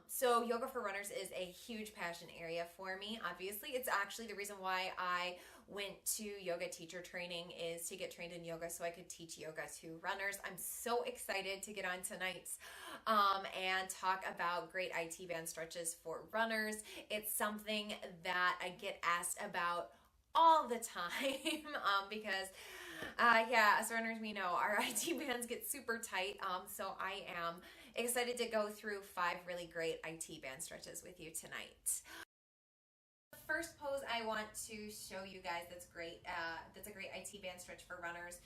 So yoga for runners is a huge passion area for me. Obviously, it's actually the reason why I went to yoga teacher training is to get trained in yoga so I could teach yoga to runners. I'm so excited to get on tonight's and talk about great IT band stretches for runners. It's something that I get asked about all the time because yeah, as runners we know our IT bands get super tight. So I am excited to go through 5 really great IT band stretches with you tonight. The first pose I want to show you guys that's great, that's a great IT band stretch for runners,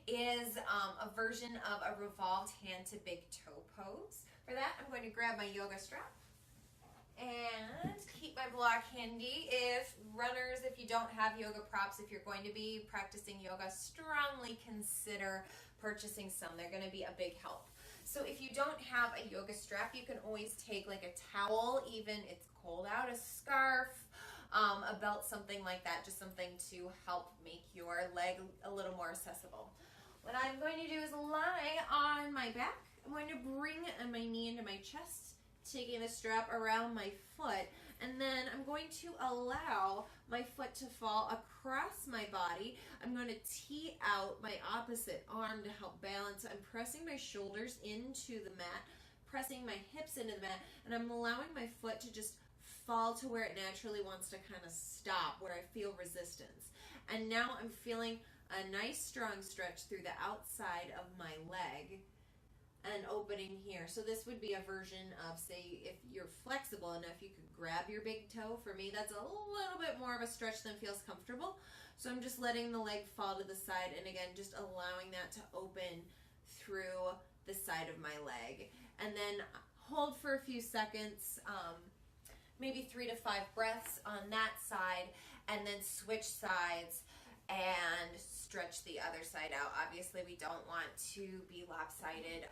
is a version of a revolved hand to big toe pose. For that, I'm going to grab my yoga strap and keep my block handy. If runners, if you don't have yoga props, if you're going to be practicing yoga, strongly consider purchasing some. They're going to be a big help. So if you don't have a yoga strap, you can always take like a towel, even it's cold out, a scarf, a belt, something like that, just something to help make your leg a little more accessible. What I'm going to do is lie on my back. I'm going to bring my knee into my chest, taking the strap around my foot, and then I'm going to allow my foot to fall across my body. I'm going to tee out my opposite arm to help balance. I'm pressing my shoulders into the mat, pressing my hips into the mat, and I'm allowing my foot to just fall to where it naturally wants to kind of stop, where I feel resistance. And now I'm feeling a nice strong stretch through the outside of my leg and opening here. So this would be a version of, say, if you're flexible enough, you could grab your big toe. For me, that's a little bit more of a stretch than feels comfortable. So I'm just letting the leg fall to the side, and again, just allowing that to open through the side of my leg. And then hold for a few seconds, maybe 3 to 5 breaths on that side, and then switch sides and stretch the other side out. Obviously, we don't want to be lopsided.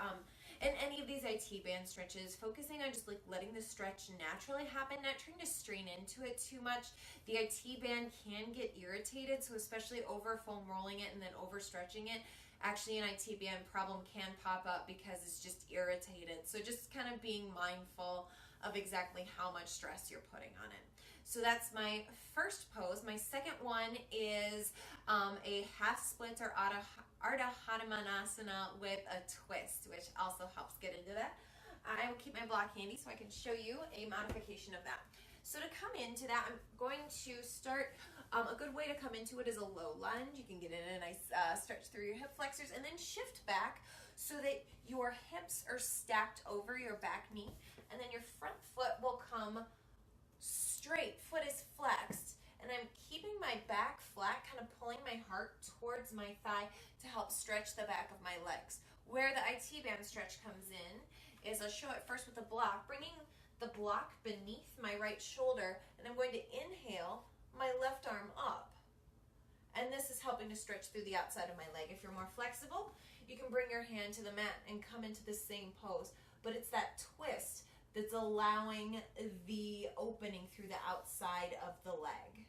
In any of these IT band stretches, focusing on just like letting the stretch naturally happen, not trying to strain into it too much. The IT band can get irritated, so especially over foam rolling it and then over stretching it, actually an IT band problem can pop up because it's just irritated. So just kind of being mindful of exactly how much stress you're putting on it. So that's my first pose. My second one is a half split or Ardha Hanumanasana with a twist, which also helps get into that. I will keep my block handy so I can show you a modification of that. So to come into that, I'm going to start, a good way to come into it is a low lunge. You can get in a nice stretch through your hip flexors and then shift back so that your hips are stacked over your back knee, and then your front foot will come straight. Foot is flexed, and I'm keeping my back flat, kind of pulling my heart towards my thigh to help stretch the back of my legs. Where the IT band stretch comes in is I'll show it first with the block, bringing the block beneath my right shoulder, and I'm going to inhale my left arm up. And this is helping to stretch through the outside of my leg. If you're more flexible, you can bring your hand to the mat and come into the same pose. But it's that twist that's allowing the opening through the outside of the leg.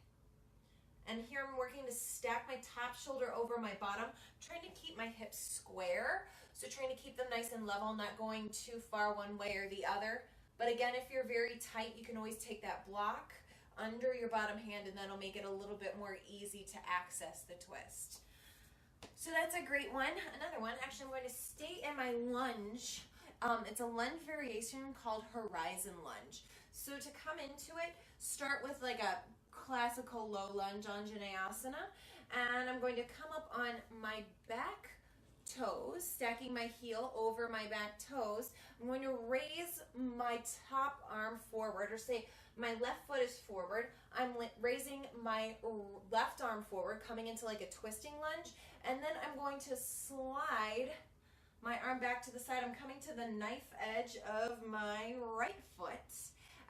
And here I'm working to stack my top shoulder over my bottom, trying to keep my hips square. So trying to keep them nice and level, not going too far one way or the other. But again, if you're very tight, you can always take that block under your bottom hand, and that'll make it a little bit more easy to access the twist. So that's a great one. Another one, actually I'm going to stay in my lunge. It's a lunge variation called horizon lunge. So to come into it, start with like a classical low lunge Anjaneyasana, and I'm going to come up on my back toes, stacking my heel over my back toes. I'm going to raise my top arm forward, or say my left foot is forward. I'm raising my left arm forward, coming into like a twisting lunge, and then I'm going to slide my arm back to the side. I'm coming to the knife edge of my right foot,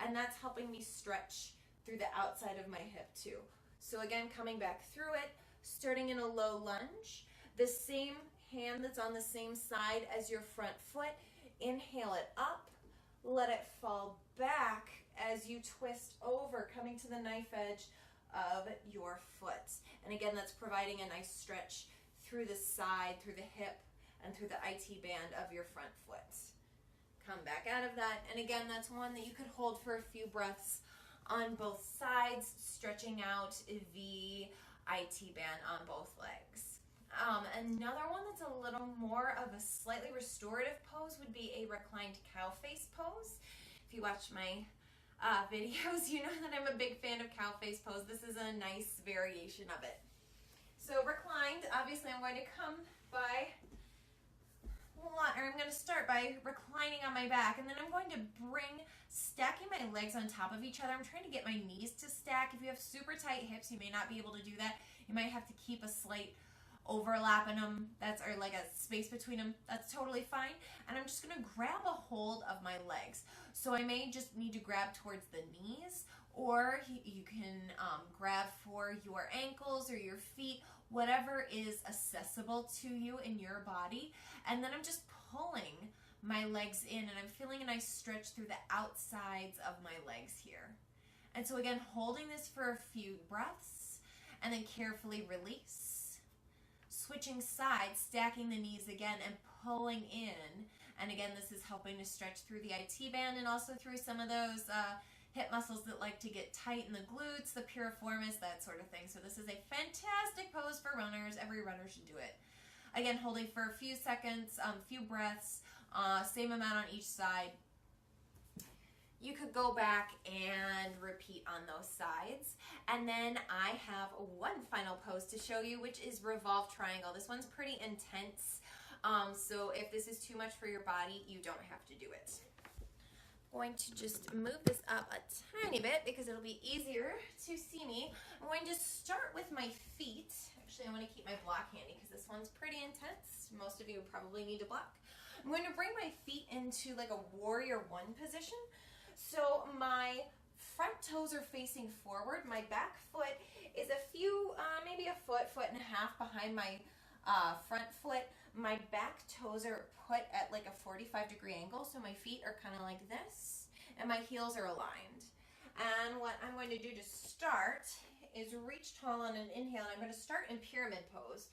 and that's helping me stretch through the outside of my hip too. So again, coming back through it, starting in a low lunge, the same hand that's on the same side as your front foot, inhale it up, let it fall back as you twist over, coming to the knife edge of your foot. And again, that's providing a nice stretch through the side, through the hip, and through the IT band of your front foot. come back out of that. And again, that's one that you could hold for a few breaths on both sides, stretching out the IT band on both legs. Another one that's a little more of a slightly restorative pose would be a reclined cow face pose. If you watch my videos, you know that I'm a big fan of cow face pose. This is a nice variation of it. So reclined, obviously I'm going to come by, I'm going to start by reclining on my back, and then I'm going to stacking my legs on top of each other. I'm trying to get my knees to stack. If you have super tight hips, you may not be able to do that. You might have to keep a slight overlap in them, or like a space between them. That's totally fine. And I'm just going to grab a hold of my legs. So I may just need to grab towards the knees, or you can grab for your ankles or your feet, whatever is accessible to you in your body. And then I'm just pulling my legs in, and I'm feeling a nice stretch through the outsides of my legs here. And so again, holding this for a few breaths, and then carefully release. Switching sides, stacking the knees again, and pulling in. And again, this is helping to stretch through the IT band and also through some of those hip muscles that like to get tight in the glutes, the piriformis, that sort of thing. So this is a fantastic pose for runners. Every runner should do it. Again, holding for a few seconds, few breaths, same amount on each side. You could go back and repeat on those sides. And then I have one final pose to show you, which is revolve triangle. This one's pretty intense. So if this is too much for your body, you don't have to do it. I'm going to just move this up a tiny bit because it'll be easier to see me. I'm going to start with my feet. Actually, I want to keep my block handy because this one's pretty intense. Most of you probably need to block. I'm going to bring my feet into like a warrior one position. So my front toes are facing forward. My back foot is a few, maybe a foot and a half behind my front foot. My back toes are put at like a 45-degree angle, so my feet are kind of like this, and my heels are aligned. And what I'm going to do to start is reach tall on an inhale, and I'm going to start in pyramid pose.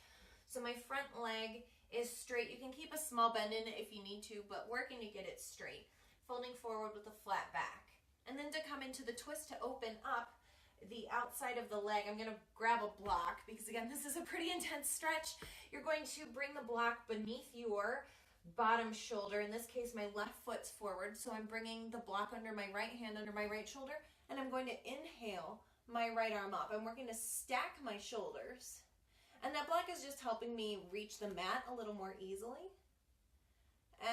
So my front leg is straight. You can keep a small bend in it if you need to, but working to get it straight. Folding forward with a flat back. And then to come into the twist to open up the outside of the leg, I'm going to grab a block because, again, this is a pretty intense stretch. You're going to bring the block beneath your bottom shoulder. In this case, my left foot's forward, so I'm bringing the block under my right hand, under my right shoulder, and I'm going to inhale my right arm up. I'm working to stack my shoulders. And that block is just helping me reach the mat a little more easily.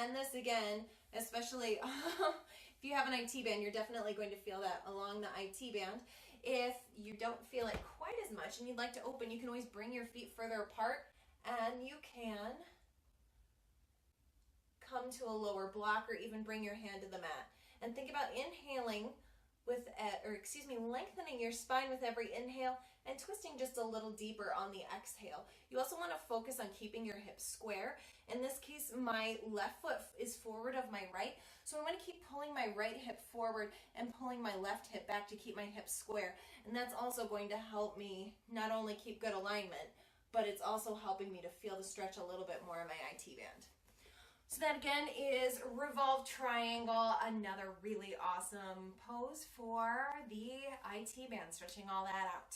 And this, again, especially if you have an IT band, you're definitely going to feel that along the IT band. If you don't feel it quite as much and you'd like to open, you can always bring your feet further apart, and you can come to a lower block or even bring your hand to the mat. And think about inhaling lengthening your spine with every inhale and twisting just a little deeper on the exhale. You also want to focus on keeping your hips square. In this case, my left foot is forward of my right, so I'm going to keep pulling my right hip forward and pulling my left hip back to keep my hips square. And that's also going to help me not only keep good alignment, but it's also helping me to feel the stretch a little bit more in my IT band. So that again is revolve triangle, another really awesome pose for the IT band, stretching all that out.